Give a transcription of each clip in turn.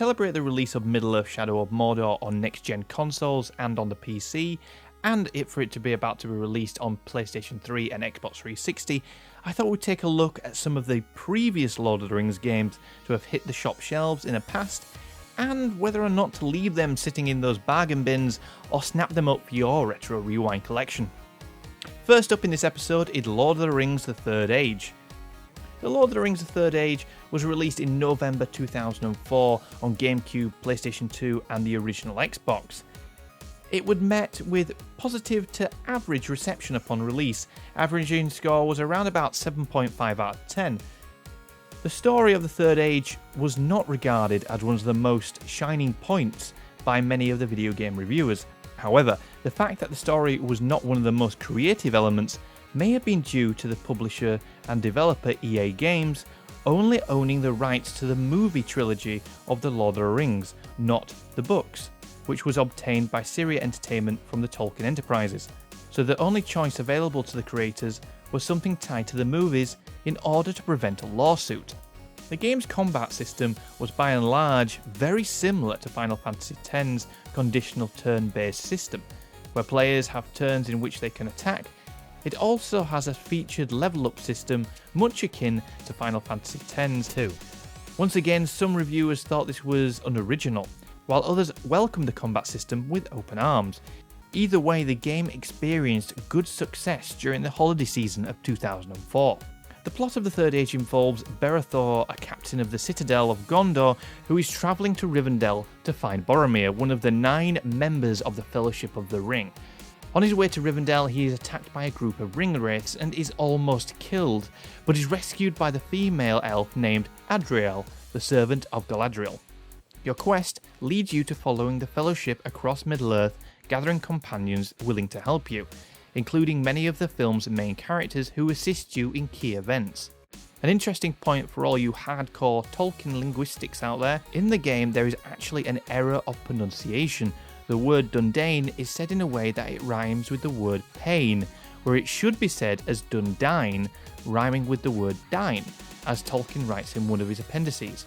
celebrate the release of Middle-earth: Shadow of Mordor on next-gen consoles and on the PC, and for it to be about to be released on PlayStation 3 and Xbox 360, I thought we'd take a look at some of the previous Lord of the Rings games to have hit the shop shelves in the past, and whether or not to leave them sitting in those bargain bins or snap them up for your Retro Rewind collection. First up in this episode is Lord of the Rings: The Third Age. The Lord of the Rings: The Third Age was released in November 2004 on GameCube, PlayStation 2 and the original Xbox. It was met with positive to average reception upon release. Averaging score was around about 7.5 out of 10. The story of The Third Age was not regarded as one of the most shining points by many of the video game reviewers. However, the fact that the story was not one of the most creative elements may have been due to the publisher and developer EA Games only owning the rights to the movie trilogy of The Lord of the Rings, not the books, which was obtained by Syria Entertainment from the Tolkien Enterprises. So the only choice available to the creators was something tied to the movies in order to prevent a lawsuit. The game's combat system was by and large very similar to Final Fantasy X's conditional turn-based system, where players have turns in which they can attack. It also has a featured level-up system much akin to Final Fantasy X too. Once again, some reviewers thought this was unoriginal, while others welcomed the combat system with open arms. Either way, the game experienced good success during the holiday season of 2004. The plot of The Third Age involves Bertholf, a captain of the Citadel of Gondor, who is travelling to Rivendell to find Boromir, one of the 9 members of the Fellowship of the Ring. On his way to Rivendell, he is attacked by a group of ring wraiths and is almost killed, but is rescued by the female elf named Edriel, the servant of Galadriel. Your quest leads you to following the Fellowship across Middle-earth, gathering companions willing to help you, including many of the film's main characters who assist you in key events. An interesting point for all you hardcore Tolkien linguistics out there, in the game there is actually an error of pronunciation. The word Dundane is said in a way that it rhymes with the word pain, where it should be said as Dundine, rhyming with the word dine, as Tolkien writes in one of his appendices.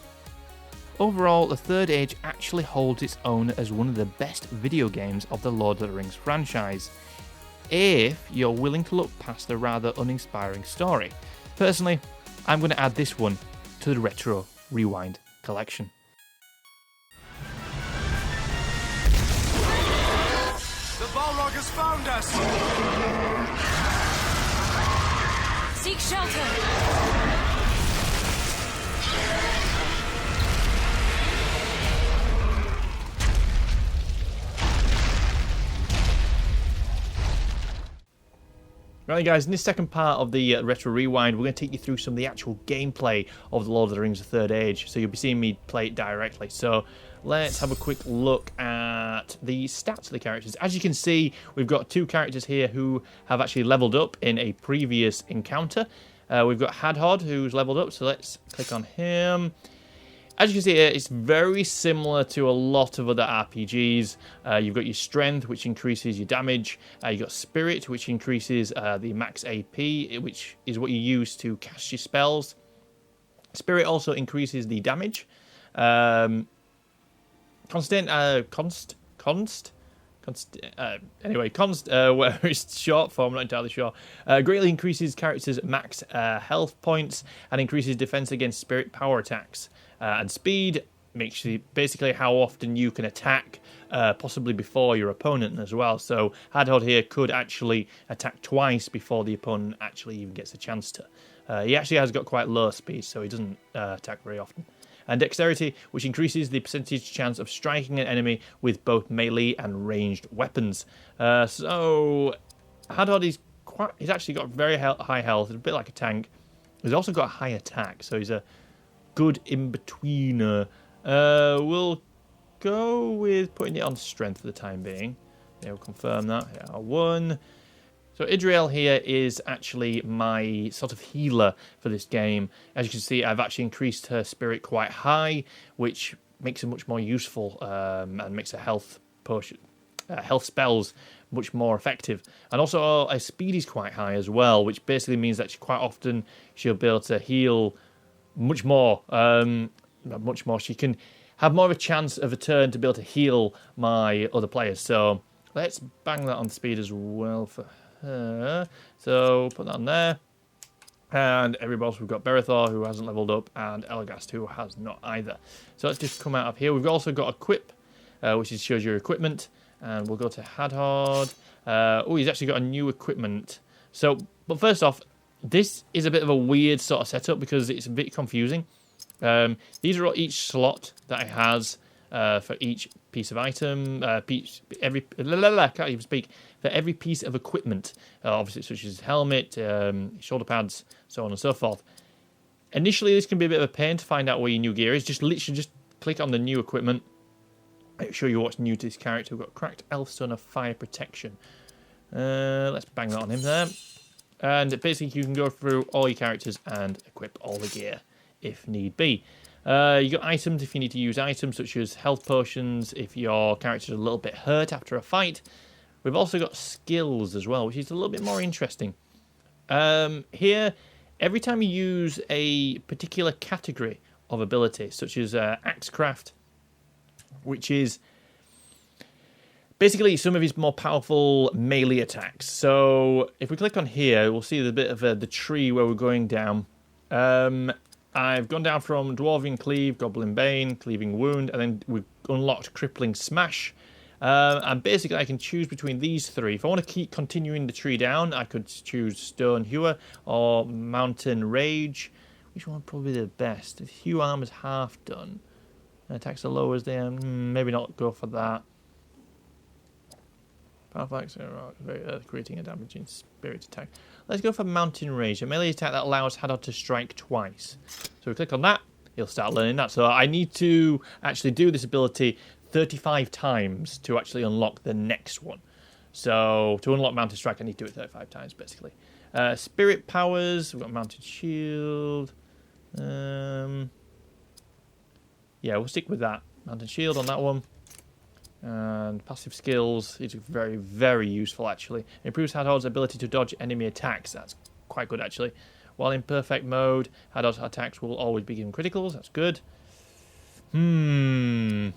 Overall, The Third Age actually holds its own as one of the best video games of the Lord of the Rings franchise, if you're willing to look past the rather uninspiring story. Personally, I'm going to add this one to the Retro Rewind collection. The Balrog has found us! Seek shelter! Right guys, in this second part of the Retro Rewind, we're going to take you through some of the actual gameplay of The Lord of the Rings: The Third Age, so you'll be seeing me play it directly. So let's have a quick look at the stats of the characters. As you can see, we've got 2 characters here who have actually leveled up in a previous encounter. We've got Hadhod, who's leveled up, so let's click on him. As you can see here, it's very similar to a lot of other RPGs. You've got your strength, which increases your damage. You've got spirit, which increases the max AP, which is what you use to cast your spells. Spirit also increases the damage. Where it's short for, I'm not entirely sure. Greatly increases characters' max health points and increases defense against spirit power attacks. And speed makes you basically how often you can attack, possibly before your opponent as well. So Hadhod here could actually attack twice before the opponent actually even gets a chance to. He actually has got quite low speed, so he doesn't attack very often. And dexterity, which increases the percentage chance of striking an enemy with both melee and ranged weapons. So Hadhod he's actually got very high health, a bit like a tank. He's also got a high attack, so he's a good in-betweener. We'll go with putting it on strength for the time being. Yeah, we'll confirm that. Yeah, 1. So Edriel here is actually my sort of healer for this game. As you can see, I've actually increased her spirit quite high, which makes her much more useful and makes her health spells much more effective. And also her speed is quite high as well, which basically means that quite often she'll be able to heal much more. She can have more of a chance of a turn to be able to heal my other players. So let's bang that on speed as well for her. So put that on there. And everybody else, we've got Bertholf, who hasn't leveled up, and Elagast, who has not either. So let's just come out of here. We've also got Equip, which shows your equipment. And we'll go to Hadhard. Oh, he's actually got a new equipment. So, but first off, this is a bit of a weird sort of setup because it's a bit confusing. These are each slot that it has for each piece of item, I can't even speak, for every piece of equipment, obviously such as helmet, shoulder pads, so on and so forth. Initially, this can be a bit of a pain to find out where your new gear is. Just literally just click on the new equipment. I'll show you what's new to this character. We've got Cracked Elfstone of Fire Protection. Let's bang that on him there. And basically, you can go through all your characters and equip all the gear if need be. You got items if you need to use items, such as health potions if your character's a little bit hurt after a fight. We've also got skills as well, which is a little bit more interesting. Here, every time you use a particular category of ability, such as Axecraft, which is basically some of his more powerful melee attacks. So if we click on here, we'll see the bit of the tree where we're going down. I've gone down from Dwarven Cleave, Goblin Bane, Cleaving Wound, and then we've unlocked Crippling Smash. And basically I can choose between these three. If I want to keep continuing the tree down, I could choose Stone Hewer or Mountain Rage. Which one would probably be the best? If Hew Armor's half done. Attacks are low as they are. Maybe not go for that. Powerful axe, creating a damaging spirit attack. Let's go for Mountain Rage, a melee attack that allows Hadhard to strike twice. So we click on that, he'll start learning that. So I need to actually do this ability 35 times to actually unlock the next one. So to unlock Mountain Strike, I need to do it 35 times, basically. Spirit powers, we've got Mountain Shield. Yeah, we'll stick with that. Mountain Shield on that one. And passive skills is very, very useful, actually. It improves Hadhard's ability to dodge enemy attacks. That's quite good, actually. While in perfect mode, Hadhard's attacks will always be given criticals. That's good. As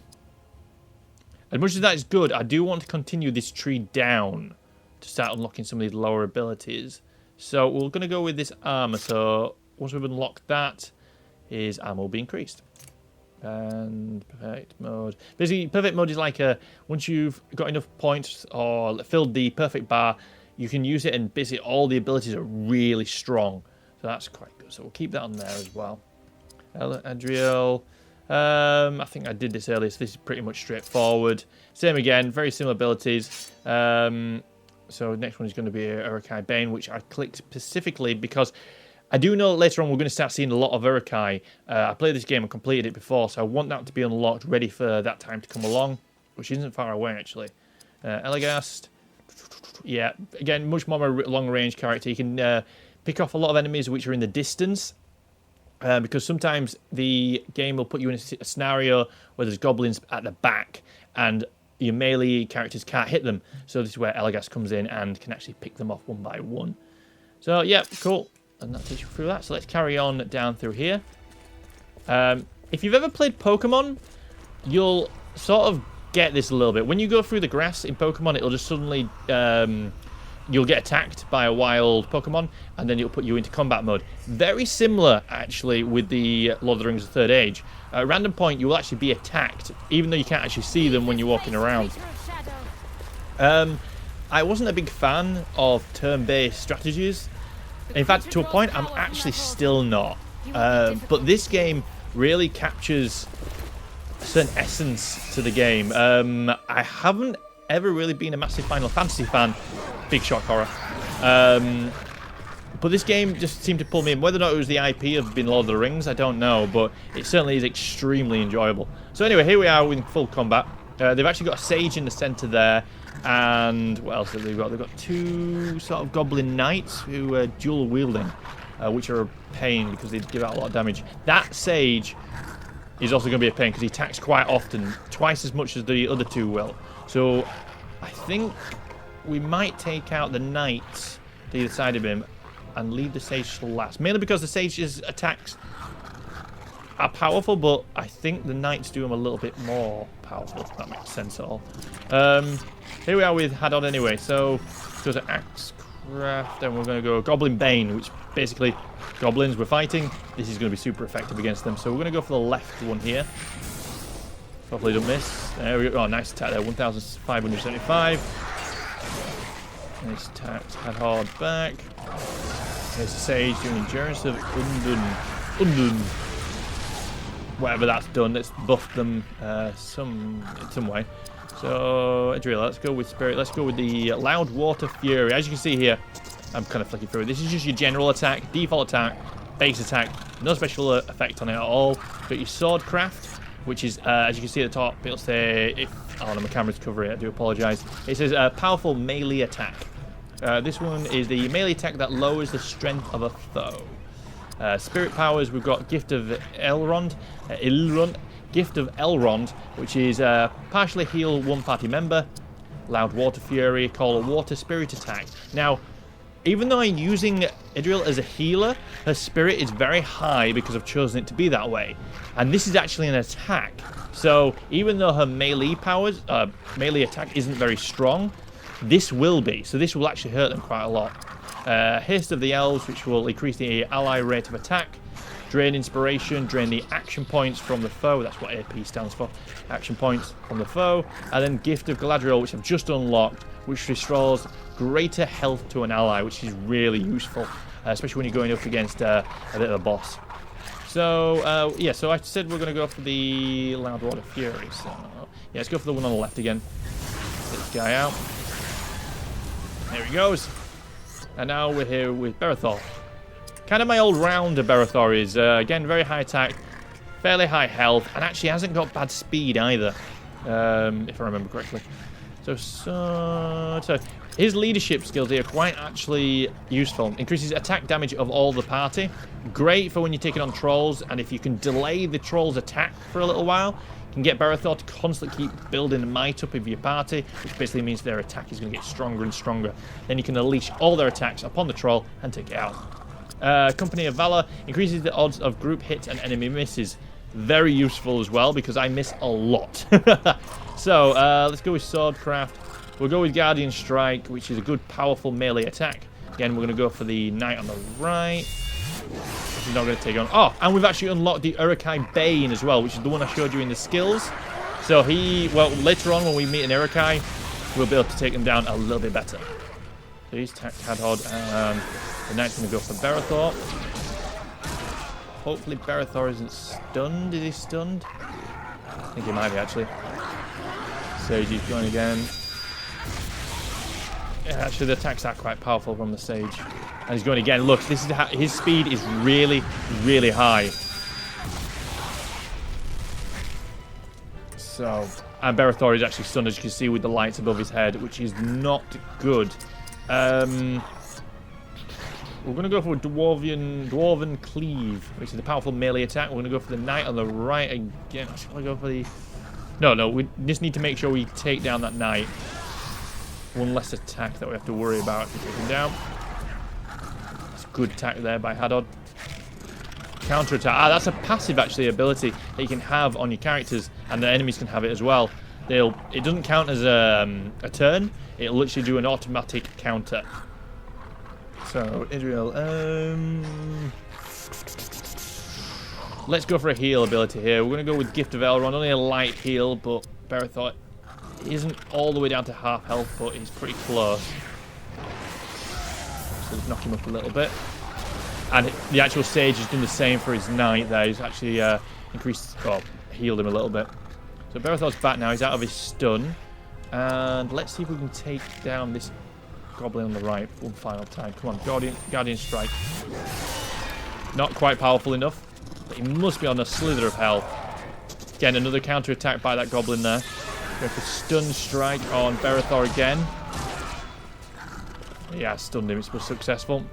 much as that is good, I do want to continue this tree down to start unlocking some of these lower abilities. So we're going to go with this armor. So once we've unlocked that, his armor will be increased. And perfect mode. Basically, perfect mode is like once you've got enough points or filled the perfect bar, you can use it, and basically all the abilities are really strong. So that's quite good. So we'll keep that on there as well. Edriel. I think I did this earlier, so this is pretty much straightforward. Same again, very similar abilities. So next one is going to be Uruk-hai Bane, which I clicked specifically because I do know later on we're going to start seeing a lot of Uruk-hai. I played this game and completed it before, so I want that to be unlocked, ready for that time to come along, which isn't far away, actually. Elagast. Yeah, again, much more of a long-range character. You can pick off a lot of enemies which are in the distance, because sometimes the game will put you in a scenario where there's goblins at the back, and your melee characters can't hit them. So this is where Elagast comes in and can actually pick them off one by one. So, yeah, cool. And that takes you through that. So let's carry on down through here. If you've ever played Pokemon, you'll sort of get this a little bit. When you go through the grass in Pokemon, it'll just suddenly... you'll get attacked by a wild Pokemon, and then it'll put you into combat mode. Very similar, actually, with the Lord of the Rings of the Third Age. At a random point, you will actually be attacked, even though you can't actually see them when you're walking around. I wasn't a big fan of turn-based strategies. In fact, to a point, I'm actually still not. But this game really captures a certain essence to the game. I haven't ever really been a massive Final Fantasy fan. Big shock horror. But this game just seemed to pull me in. Whether or not it was the IP of being Lord of the Rings, I don't know. But it certainly is extremely enjoyable. So anyway, here we are in full combat. They've actually got a sage in the centre there. And what else have they got? They've got two sort of goblin knights who are dual wielding, which are a pain because they give out a lot of damage. That sage is also going to be a pain because he attacks quite often, twice as much as the other two will. So I think we might take out the knights to either side of him and leave the sage to last. Mainly because the sage's attacks are powerful, but I think the knights do them a little bit more powerful, if that makes sense at all. Here we are with Hadon anyway. So go to Axecraft, and we're going to go Goblin Bane, which basically goblins we're fighting. This is going to be super effective against them. So we're going to go for the left one here. Hopefully don't miss. There we go. Oh, nice attack there. 1,575. Nice attacks. Had hard back. There's the Sage doing Endurance of Undun. Whatever that's done, let's buff them in some way. So, Edriel, let's go with Spirit. Let's go with the Loud Water Fury. As you can see here, I'm kind of flicking through. This is just your general attack, default attack, base attack. No special effect on it at all. Got your Swordcraft, which is, as you can see at the top, it'll say, oh no, my camera's covering it, I do apologise. It says powerful melee attack. This one is the melee attack that lowers the strength of a foe. Spirit powers, we've got Gift of Elrond, Gift of Elrond, which is partially heal one party member. Loud Water Fury, call a water spirit attack. Now, even though I'm using Edriel as a healer, her spirit is very high because I've chosen it to be that way. And this is actually an attack. So even though her melee powers, melee attack isn't very strong, this will be. So this will actually hurt them quite a lot. Haste of the Elves, which will increase the ally rate of attack. Drain inspiration, drain the action points from the foe. That's what AP stands for. Action points from the foe. And then Gift of Galadriel, which I've just unlocked, which restores greater health to an ally, which is really useful, especially when you're going up against a bit of a boss. So, yeah, so I said we're going to go for the Loud Water Fury. So, yeah, let's go for the one on the left again. Get this guy out. There he goes. And now we're here with Bertholf. Kind of my old rounder Bertholf is, again, very high attack, fairly high health, and actually hasn't got bad speed either, if I remember correctly. So his leadership skills here are quite actually useful. Increases attack damage of all the party. Great for when you're taking on trolls, and if you can delay the trolls' attack for a little while, you can get Bertholf to constantly keep building the might up of your party, which basically means their attack is going to get stronger and stronger. Then you can unleash all their attacks upon the troll and take it out. Company of Valor increases the odds of group hits and enemy misses. Very useful as well because I miss a lot. So let's go with Swordcraft. We'll go with Guardian Strike, which is a good powerful melee attack. Again, we're going to go for the Knight on the right. He's not going to take on. Oh, and we've actually unlocked the Uruk-hai Bane as well, which is the one I showed you in the skills. So well, later on when we meet an Uruk-hai, we'll be able to take him down a little bit better. So he's tacked Hadhod, and the Knight's going to go for Bertholf. Hopefully Bertholf isn't stunned. Is he stunned? I think he might be, actually. Sage is going again. Yeah, actually, the attacks are quite powerful from the Sage. And he's going again. Look, this is his speed is really, really high. So, and Bertholf is actually stunned, as you can see, with the lights above his head, which is not good. We're going to go for a Dwarven Cleave, which is a powerful melee attack. We're going to go for the Knight on the right again. Should I go for the... No, we just need to make sure we take down that Knight. One less attack that we have to worry about if we take him down. It's a good attack there by Hadhod. Counter attack. Ah, that's a passive, actually, ability that you can have on your characters, and the enemies can have it as well. It doesn't count as a turn. It'll literally do an automatic counter. So, Edriel, let's go for a heal ability here. We're going to go with Gift of Elrond. Only a light heal, but Bertholf isn't all the way down to half health, but he's pretty close. So let's knock him up a little bit. And the actual Sage has done the same for his Knight there. He's actually healed him a little bit. So Bertholf's back now. He's out of his stun. And let's see if we can take down this Goblin on the right one final time. Come on, Guardian Strike. Not quite powerful enough, but he must be on a slither of health. Again, another counter attack by that Goblin there. Going for Stun Strike on Bertholf again. Yeah, stunned him. It was successful.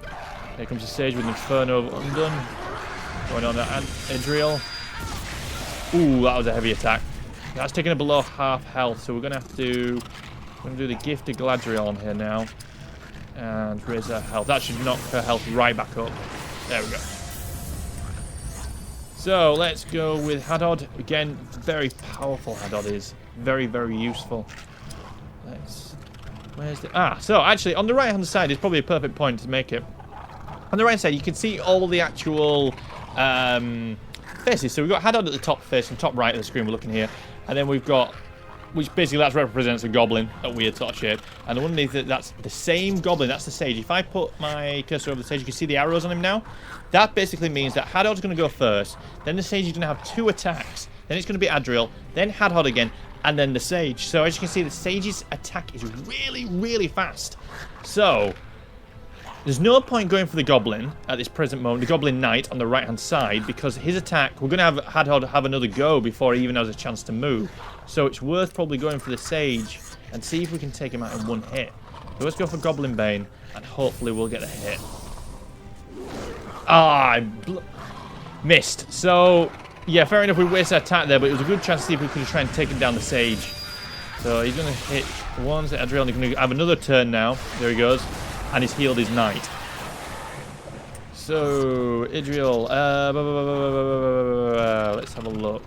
Here comes the Sage with Inferno undone. Going on at Edriel. Ooh, that was a heavy attack. That's taking it below half health, so we're going to have to... We're going to do the Gift of Galadriel on here now. And raise her health. That should knock her health right back up. There we go. So let's go with Hadod. Again, very powerful Hadod is. Very, very useful. Where's the... so actually on the right hand side is probably a perfect point to make it. On the right side you can see all the actual faces. So we've got Hadod at the top face and top right of the screen we're looking here. And then we've got, which basically that represents a goblin, that weird sort of shape. And underneath it, that's the same goblin, that's the sage. If I put my cursor over the sage, you can see the arrows on him now. That basically means that Hadod's going to go first, then the sage is going to have 2 attacks, then it's going to be Edriel, then Hadod again, and then the sage. So as you can see, the sage's attack is really, really fast. So there's no point going for the goblin at this present moment, the goblin knight on the right hand side, because his attack, we're going to have Hadod have another go before he even has a chance to move. So it's worth probably going for the sage and see if we can take him out in one hit. So let's go for Goblin Bane and hopefully we'll get a hit. Missed. So yeah, fair enough, we wasted our attack there, but it was a good chance to see if we could try and take him down the sage. So he's going to hit once at Edriel, he's going to have another turn now. There he goes. And he's healed his knight. So, Edriel, let's have a look.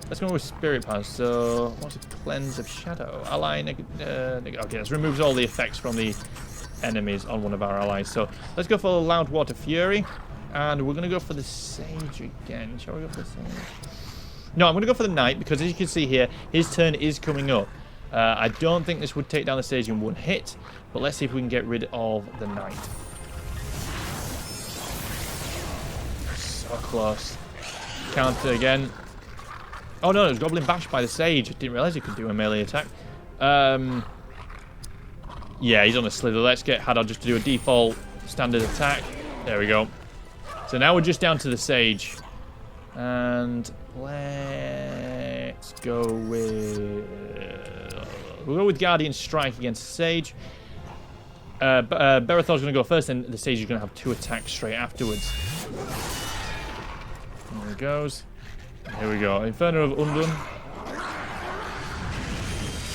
Let's go with Spirit Pass. So, what's a Cleanse of Shadow? Ally, okay, this removes all the effects from the enemies on one of our allies. So, let's go for Loud Water Fury. And we're going to go for the Sage again. Shall we go for the Sage? No, I'm going to go for the Knight, because as you can see here, his turn is coming up. I don't think this would take down the stage in one hit, but let's see if we can get rid of the knight. So close. Counter again. Oh no, it was Goblin Bash by the sage. I didn't realise he could do a melee attack. Yeah, he's on a slither. Let's get Hadod just to do a default standard attack. There we go. So now we're just down to the sage. And let's go with... We'll go with Guardian Strike against Sage. Berethol's going to go first, and the Sage is going to have 2 attacks straight afterwards. There he goes. Here we go. Inferno of Undun.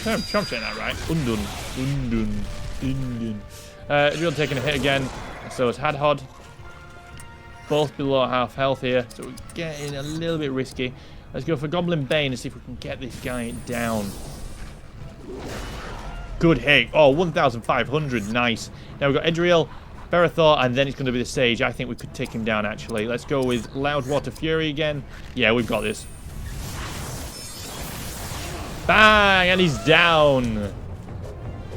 I'm saying that right. Undun. Edriel taking a hit again. So it's Hadod. Both below half health here, so we're getting a little bit risky. Let's go for Goblin Bane and see if we can get this guy down. Good hit. Oh, 1,500. Nice. Now we've got Edriel, Beretha, and then it's going to be the Sage. I think we could take him down, actually. Let's go with Loud Water Fury again. Yeah, we've got this. Bang! And he's down.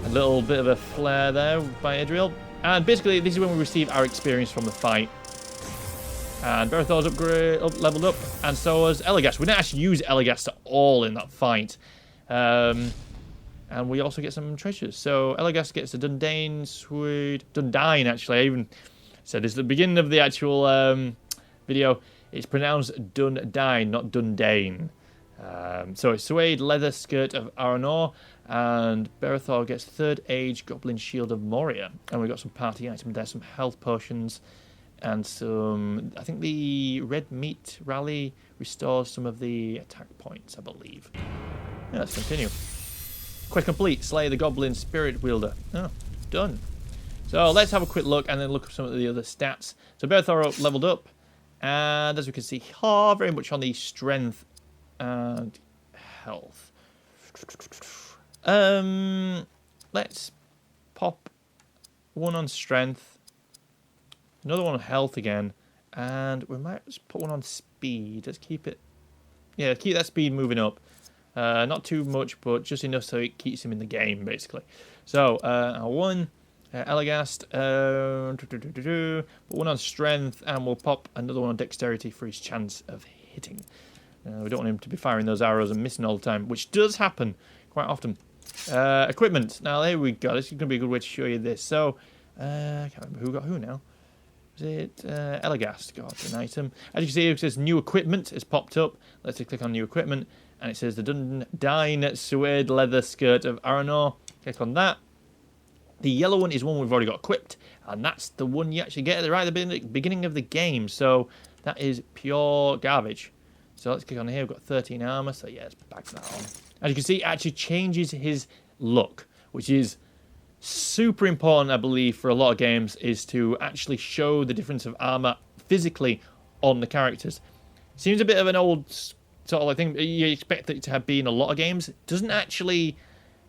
A little bit of a flare there by Edriel. And basically, this is when we receive our experience from the fight. And Berthol's leveled up, and so has Elagast. We didn't actually use Elagast at all in that fight. And we also get some treasures. So Elagast gets a Dundane Sword. Dundine, actually. I even said this at the beginning of the actual video. It's pronounced Dundine, not Dundane. So it's Suede Leather Skirt of Aranor. And Bertholf gets 3rd Age Goblin Shield of Moria. And we've got some party items there, some health potions. And some, I think the red meat rally restores some of the attack points, I believe. Yeah, let's continue. Quest complete. Slay the Goblin Spirit Wielder. Oh, done. So let's have a quick look and then look at some of the other stats. So Bertholf leveled up. And as we can see, very much on the strength and health. Let's pop one on strength. Another one on health again. And we might just put one on speed. Let's keep it... Yeah, keep that speed moving up. Not too much, but just enough so it keeps him in the game, basically. So, our one, Elagast. Put one on strength, and we'll pop another one on dexterity for his chance of hitting. We don't want him to be firing those arrows and missing all the time, which does happen quite often. Equipment. Now, there we go. This is going to be a good way to show you this. So, I can't remember who got who now. Is it Elagast got an item? As you can see, it says new equipment has popped up. Let's click on new equipment, and it says the Dundine Suede Leather Skirt of Aranor. Click on that. The yellow one is one we've already got equipped, and that's the one you actually get right at the beginning of the game. So that is pure garbage. So let's click on here. We've got 13 armor. So yeah, let's back that on. As you can see, it actually changes his look, which is super important, I believe, for a lot of games, is to actually show the difference of armor physically on the characters. Seems a bit of an old sort of like thing. You expect it to have been a lot of games. It doesn't actually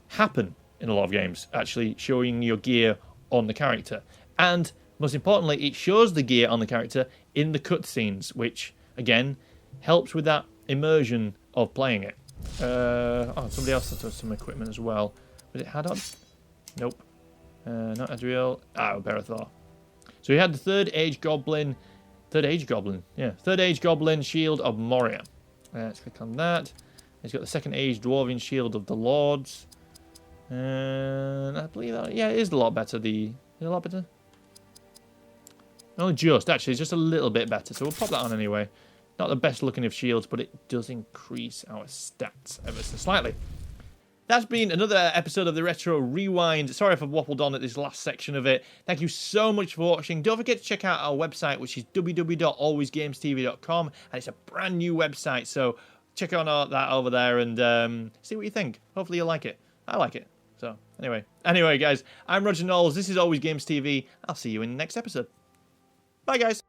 happen in a lot of games, actually showing your gear on the character. And most importantly, it shows the gear on the character in the cutscenes, which, again, helps with that immersion of playing it. Somebody else has some equipment as well. Was it Haddock? Nope. Not Edriel. Beretha. So we had the Third Age Goblin, Shield of Moria. Let's click on that. He's got the Second Age Dwarven Shield of the Lords. And I believe that, yeah, it is a lot better. Is it a lot better? Only just, actually, it's just a little bit better. So we'll pop that on anyway. Not the best looking of shields, but it does increase our stats ever so slightly. That's been another episode of the Retro Rewind. Sorry if I've waffled on at this last section of it. Thank you so much for watching. Don't forget to check out our website, which is www.AlwaysGamesTV.com. And it's a brand new website, so check out that over there and see what you think. Hopefully you'll like it. I like it. So, anyway, guys, I'm Roger Knowles. This is Always Games TV. I'll see you in the next episode. Bye, guys.